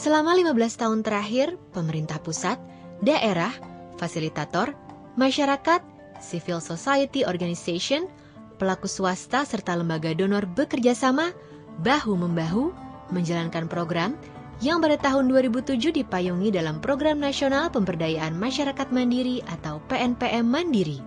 Selama 15 tahun terakhir, pemerintah pusat, daerah, fasilitator, masyarakat, civil society organization, pelaku swasta serta lembaga donor bekerja sama bahu-membahu menjalankan program yang pada tahun 2007 dipayungi dalam Program Nasional Pemberdayaan Masyarakat Mandiri atau PNPM Mandiri.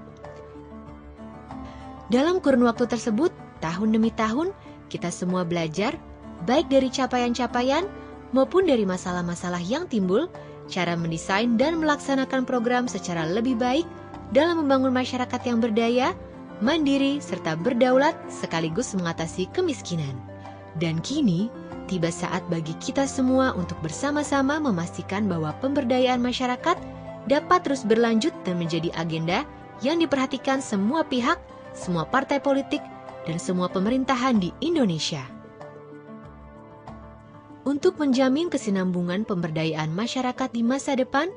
Dalam kurun waktu tersebut, tahun demi tahun, kita semua belajar, baik dari capaian-capaian maupun dari masalah-masalah yang timbul, cara mendesain dan melaksanakan program secara lebih baik dalam membangun masyarakat yang berdaya, mandiri, serta berdaulat sekaligus mengatasi kemiskinan. Dan kini, tiba saat bagi kita semua untuk bersama-sama memastikan bahwa pemberdayaan masyarakat dapat terus berlanjut dan menjadi agenda yang diperhatikan semua pihak, semua partai politik, dan semua pemerintahan di Indonesia. Untuk menjamin kesinambungan pemberdayaan masyarakat di masa depan,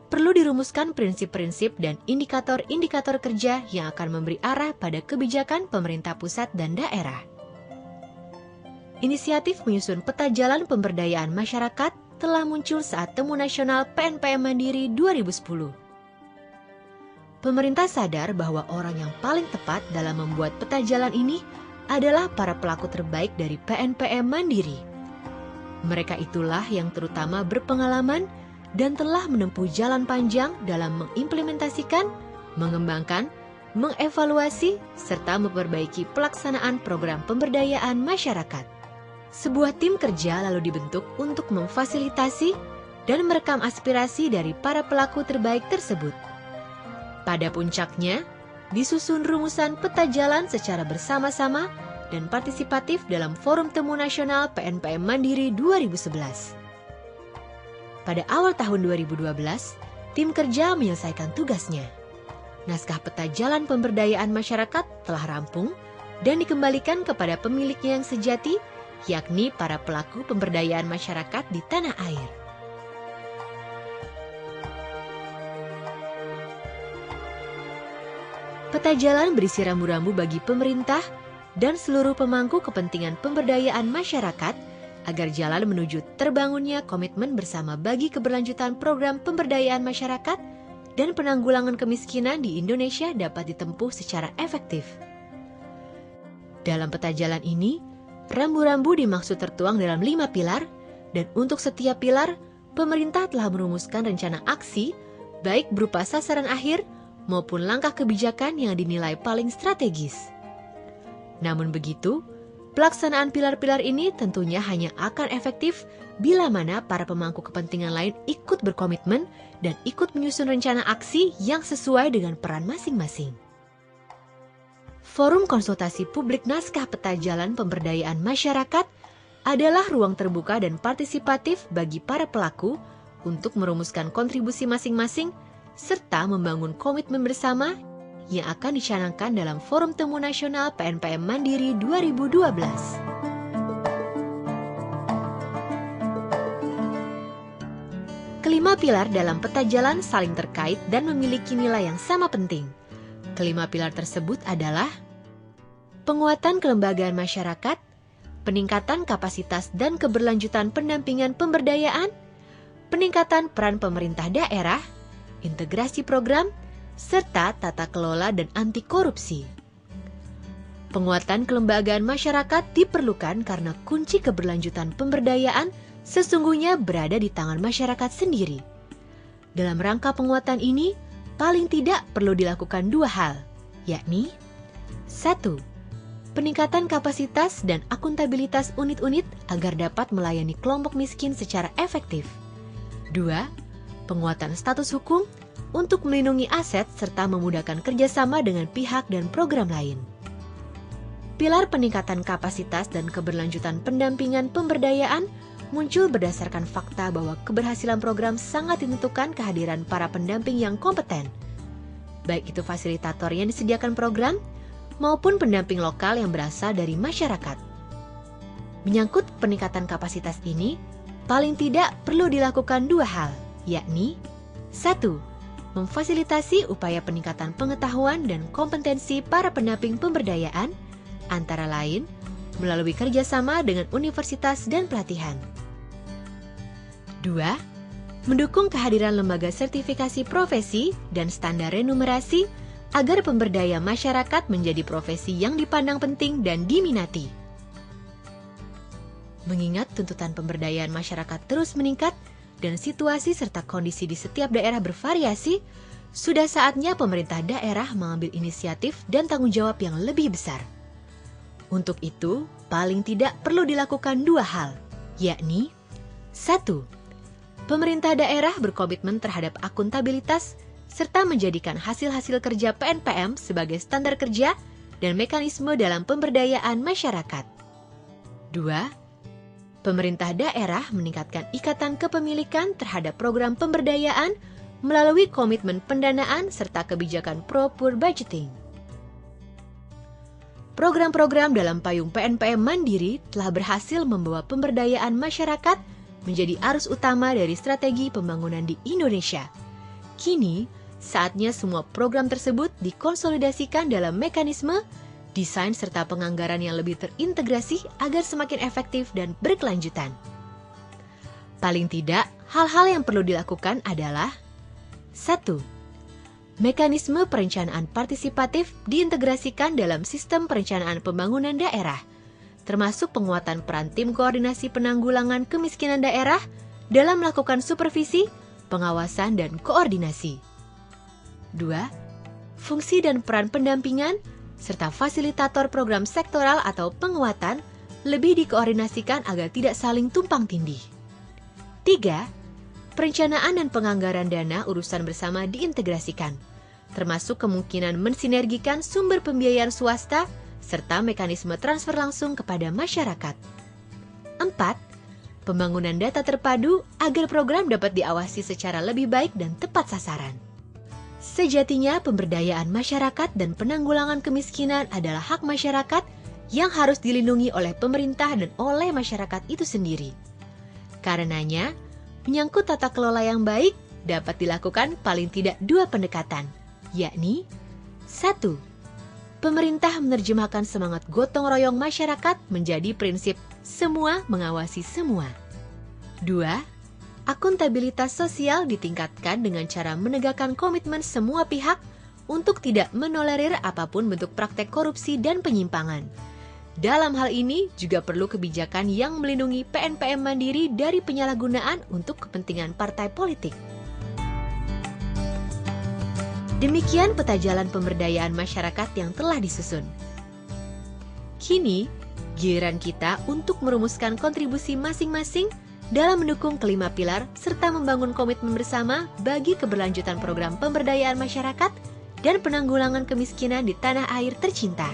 perlu dirumuskan prinsip-prinsip dan indikator-indikator kerja yang akan memberi arah pada kebijakan pemerintah pusat dan daerah. Inisiatif menyusun peta jalan pemberdayaan masyarakat telah muncul saat Temu Nasional PNPM Mandiri 2010. Pemerintah sadar bahwa orang yang paling tepat dalam membuat peta jalan ini adalah para pelaku terbaik dari PNPM Mandiri. Mereka itulah yang terutama berpengalaman dan telah menempuh jalan panjang dalam mengimplementasikan, mengembangkan, mengevaluasi, serta memperbaiki pelaksanaan program pemberdayaan masyarakat. Sebuah tim kerja lalu dibentuk untuk memfasilitasi dan merekam aspirasi dari para pelaku terbaik tersebut. Pada puncaknya, disusun rumusan peta jalan secara bersama-sama dan partisipatif dalam Forum Temu Nasional PNPM Mandiri 2011. Pada awal tahun 2012, tim kerja menyelesaikan tugasnya. Naskah peta jalan pemberdayaan masyarakat telah rampung dan dikembalikan kepada pemiliknya yang sejati, yakni para pelaku pemberdayaan masyarakat di tanah air. Peta jalan berisi rambu-rambu bagi pemerintah dan seluruh pemangku kepentingan pemberdayaan masyarakat agar jalan menuju terbangunnya komitmen bersama bagi keberlanjutan program pemberdayaan masyarakat dan penanggulangan kemiskinan di Indonesia dapat ditempuh secara efektif. Dalam peta jalan ini, rambu-rambu dimaksud tertuang dalam 5 pilar, dan untuk setiap pilar, pemerintah telah merumuskan rencana aksi, baik berupa sasaran akhir maupun langkah kebijakan yang dinilai paling strategis. Namun begitu, pelaksanaan pilar-pilar ini tentunya hanya akan efektif bila mana para pemangku kepentingan lain ikut berkomitmen dan ikut menyusun rencana aksi yang sesuai dengan peran masing-masing. Forum konsultasi publik naskah peta jalan pemberdayaan masyarakat adalah ruang terbuka dan partisipatif bagi para pelaku untuk merumuskan kontribusi masing-masing serta membangun komitmen bersama yang akan dicanangkan dalam Forum Temu Nasional PNPM Mandiri 2012. Kelima pilar dalam peta jalan saling terkait dan memiliki nilai yang sama penting. Kelima pilar tersebut adalah penguatan kelembagaan masyarakat, peningkatan kapasitas dan keberlanjutan pendampingan pemberdayaan, peningkatan peran pemerintah daerah, integrasi program, serta tata kelola dan anti korupsi. Penguatan kelembagaan masyarakat diperlukan karena kunci keberlanjutan pemberdayaan sesungguhnya berada di tangan masyarakat sendiri. Dalam rangka penguatan ini, paling tidak perlu dilakukan 2 hal, yakni 1. Peningkatan kapasitas dan akuntabilitas unit-unit agar dapat melayani kelompok miskin secara efektif. 2. Penguatan status hukum untuk melindungi aset serta memudahkan kerjasama dengan pihak dan program lain. Pilar peningkatan kapasitas dan keberlanjutan pendampingan pemberdayaan muncul berdasarkan fakta bahwa keberhasilan program sangat ditentukan kehadiran para pendamping yang kompeten, baik itu fasilitator yang disediakan program maupun pendamping lokal yang berasal dari masyarakat. Menyangkut peningkatan kapasitas ini, paling tidak perlu dilakukan 2 hal, yakni 1. Memfasilitasi upaya peningkatan pengetahuan dan kompetensi para pendamping pemberdayaan, antara lain melalui kerjasama dengan universitas dan pelatihan. 2. Mendukung kehadiran lembaga sertifikasi profesi dan standar remunerasi agar pemberdaya masyarakat menjadi profesi yang dipandang penting dan diminati. Mengingat tuntutan pemberdayaan masyarakat terus meningkat dan situasi serta kondisi di setiap daerah bervariasi, sudah saatnya pemerintah daerah mengambil inisiatif dan tanggung jawab yang lebih besar. Untuk itu, paling tidak perlu dilakukan 2 hal, yakni 1. Pemerintah daerah berkomitmen terhadap akuntabilitas serta menjadikan hasil-hasil kerja PNPM sebagai standar kerja dan mekanisme dalam pemberdayaan masyarakat. 2. Pemerintah daerah meningkatkan ikatan kepemilikan terhadap program pemberdayaan melalui komitmen pendanaan serta kebijakan pro-poor budgeting. Program-program dalam payung PNPM Mandiri telah berhasil membawa pemberdayaan masyarakat menjadi arus utama dari strategi pembangunan di Indonesia. Kini, saatnya semua program tersebut dikonsolidasikan dalam mekanisme, desain serta penganggaran yang lebih terintegrasi agar semakin efektif dan berkelanjutan. Paling tidak, hal-hal yang perlu dilakukan adalah 1. Mekanisme perencanaan partisipatif diintegrasikan dalam sistem perencanaan pembangunan daerah, termasuk penguatan peran tim koordinasi penanggulangan kemiskinan daerah dalam melakukan supervisi, pengawasan, dan koordinasi. 2. Fungsi dan peran pendampingan, serta fasilitator program sektoral atau penguatan lebih dikoordinasikan agar tidak saling tumpang tindih. 3. Perencanaan dan penganggaran dana urusan bersama diintegrasikan, termasuk kemungkinan mensinergikan sumber pembiayaan swasta serta mekanisme transfer langsung kepada masyarakat. 4. Pembangunan data terpadu agar program dapat diawasi secara lebih baik dan tepat sasaran. Sejatinya, pemberdayaan masyarakat dan penanggulangan kemiskinan adalah hak masyarakat yang harus dilindungi oleh pemerintah dan oleh masyarakat itu sendiri. Karenanya, menyangkut tata kelola yang baik dapat dilakukan paling tidak 2 pendekatan, yakni 1. Pemerintah menerjemahkan semangat gotong royong masyarakat menjadi prinsip semua mengawasi semua. 2. Akuntabilitas sosial ditingkatkan dengan cara menegakkan komitmen semua pihak untuk tidak menolerir apapun bentuk praktek korupsi dan penyimpangan. Dalam hal ini juga perlu kebijakan yang melindungi PNPM Mandiri dari penyalahgunaan untuk kepentingan partai politik. Demikian peta jalan pemberdayaan masyarakat yang telah disusun. Kini, giliran kita untuk merumuskan kontribusi masing-masing dalam mendukung kelima pilar serta membangun komitmen bersama bagi keberlanjutan program pemberdayaan masyarakat dan penanggulangan kemiskinan di tanah air tercinta.